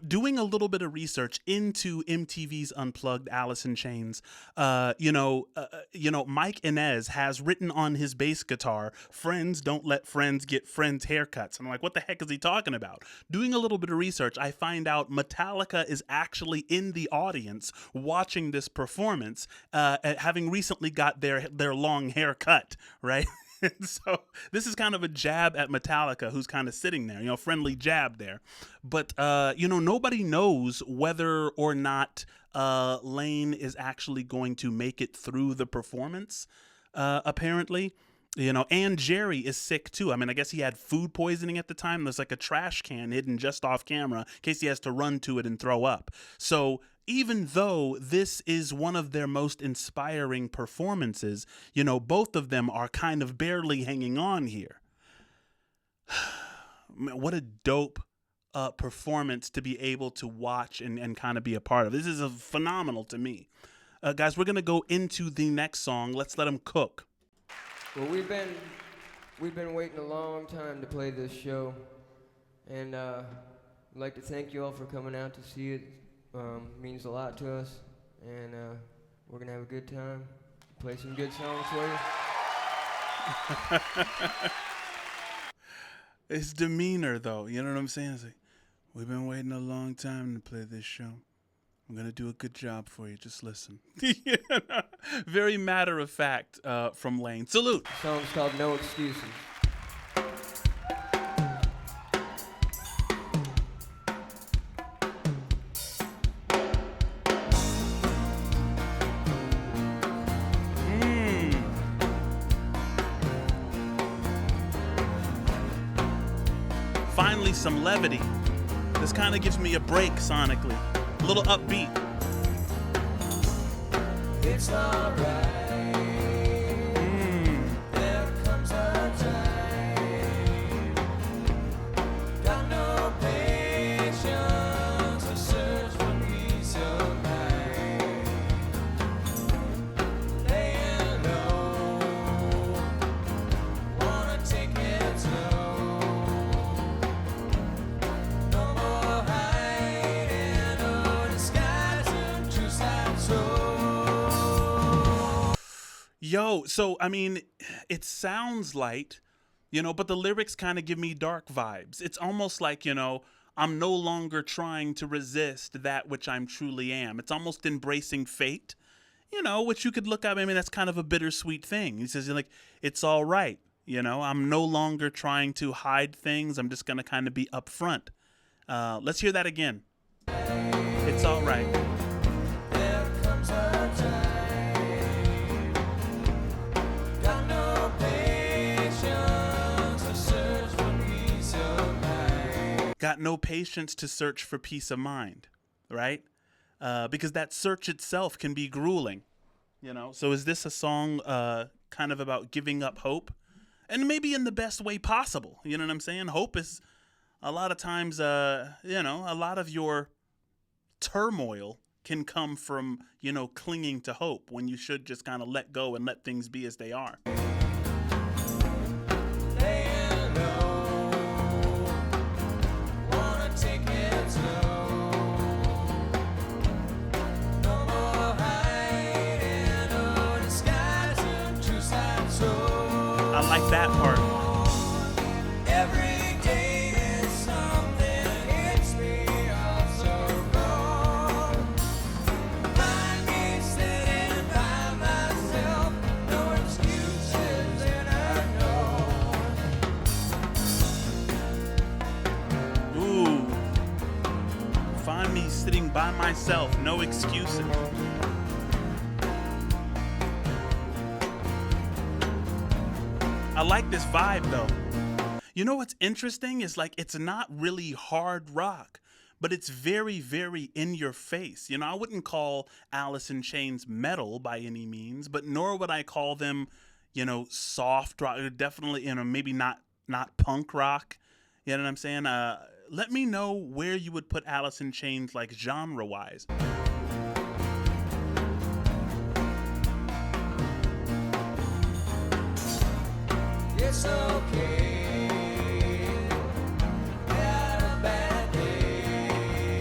doing a little bit of research into MTV's Unplugged, Alice in Chains, Mike Inez has written on his bass guitar, "Friends don't let friends get friends haircuts." I'm like, what the heck is he talking about? Doing a little bit of research, I find out Metallica is actually in the audience watching this performance, having recently got their long hair cut, right? So this is kind of a jab at Metallica, who's kind of sitting there, friendly jab there. But, nobody knows whether or not Lane is actually going to make it through the performance, apparently. And Jerry is sick too. I mean, I guess he had food poisoning at the time. There's like a trash can hidden just off camera in case he has to run to it and throw up. So even though this is one of their most inspiring performances, both of them are kind of barely hanging on here. What a dope performance to be able to watch and kind of be a part of. This is phenomenal to me. Guys, we're going to go into the next song. Let's let them cook. Well, we've been waiting a long time to play this show, and I'd like to thank you all for coming out to see it. Means a lot to us, and we're gonna have a good time. Play some good songs for you. His demeanor, though, you know what I'm saying? It's like, we've been waiting a long time to play this show. I'm gonna do a good job for you. Just listen. Very matter of fact from Lane. Salute. The song's called "No Excuses." Finally, some levity. This kind of gives me a break sonically. A little upbeat. It's alright. There comes a time. Got no patience to search for peace of mind. Laying low, wanna take it slow. No more hiding or disguising true sad soul. Yo, so, I mean, it sounds light, but the lyrics kind of give me dark vibes. It's almost like, I'm no longer trying to resist that which I'm truly am. It's almost embracing fate, which you could look at. I mean, that's kind of a bittersweet thing. He says, like, it's all right. I'm no longer trying to hide things. I'm just going to kind of be upfront. Let's hear that again. It's all right. There comes a time. Got no patience to search for peace of mind. Got no patience to search for peace of mind, right? Because that search itself can be grueling, So is this a song kind of about giving up hope? And maybe in the best way possible, you know what I'm saying? Hope is a lot of times, a lot of your turmoil can come from, clinging to hope when you should just kind of let go and let things be as they are. Laying low, wanna take it slow. No more hiding or disguising true sad soul. I like that part. Every day is something hits me all so wrong. Find me sitting by myself, no excuses and I know. Ooh. Find me sitting by myself, no excuses. I like this vibe though. What's interesting is like it's not really hard rock, but it's very, very in your face. I wouldn't call Alice in Chains metal by any means, but nor would I call them, soft rock. Definitely, maybe not punk rock. You know what I'm saying? Let me know where you would put Alice in Chains, like genre-wise. It's okay. Had a bad day.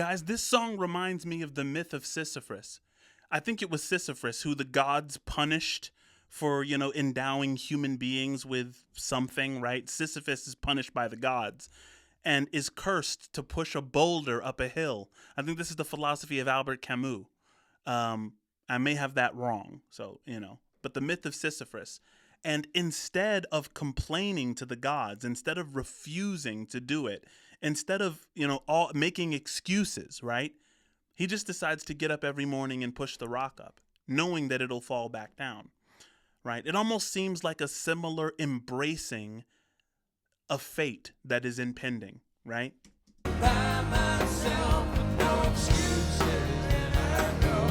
Guys, this song reminds me of the myth of Sisyphus. I think it was Sisyphus who the gods punished for, endowing human beings with something, right? Sisyphus is punished by the gods and is cursed to push a boulder up a hill. I think this is the philosophy of Albert Camus. I may have that wrong, so, but the myth of Sisyphus. And instead of complaining to the gods, instead of refusing to do it, instead of, all making excuses, right? He just decides to get up every morning and push the rock up, knowing that it'll fall back down, right? It almost seems like a similar embracing of fate that is impending, right? By myself with no excuses, and I know.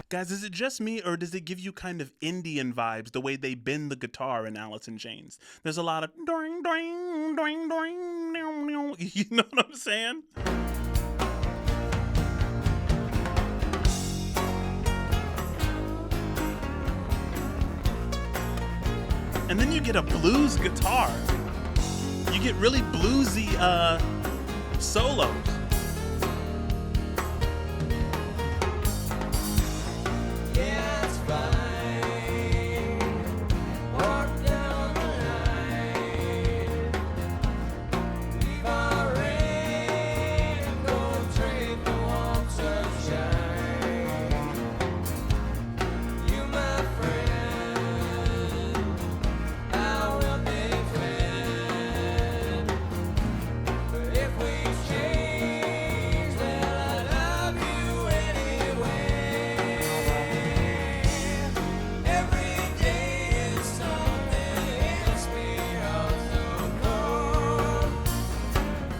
Guys, is it just me, or does it give you kind of Indian vibes, the way they bend the guitar in Alice in Chains? There's a lot of doing, doing, doing, doing, meow, meow. You know what I'm saying? And then you get a blues guitar. You get really bluesy solos. Yeah, it's fine. Walk down the line. Leave our rain and go trade the warm sunshine. You, my friend, I will be friend. But if we change, well, I love you anyway. Every day is something hits me all so cold.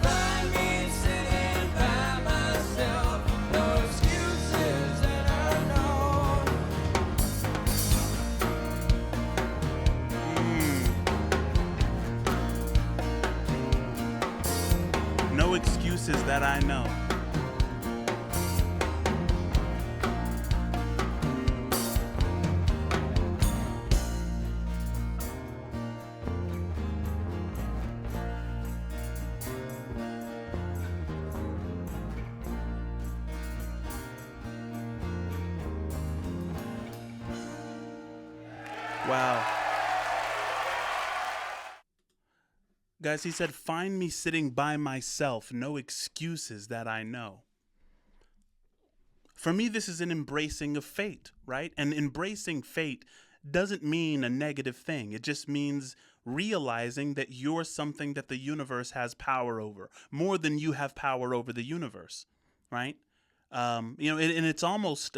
Find me sitting by myself, no excuses that I know. No excuses that I know. Wow. Guys, he said, find me sitting by myself, no excuses that I know. For me, this is an embracing of fate, right? And embracing fate doesn't mean a negative thing. It just means realizing that you're something that the universe has power over, more than you have power over the universe, right? And it's almost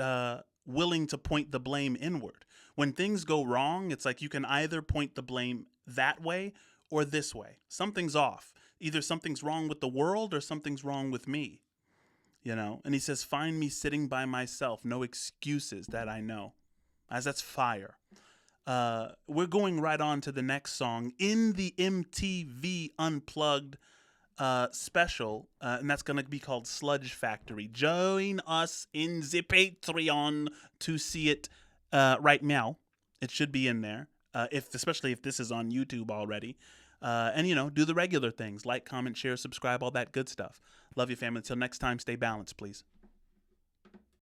willing to point the blame inward. When things go wrong, it's like you can either point the blame that way or this way. Something's off. Either something's wrong with the world or something's wrong with me. And he says, find me sitting by myself, no excuses that I know. As that's fire. We're going right on to the next song in the MTV Unplugged special, and that's going to be called Sludge Factory. Join us in the Patreon to see it right now. It should be in there, especially if this is on YouTube already. And, do the regular things. Like, comment, share, subscribe, all that good stuff. Love you, family. Until next time, stay balanced, please.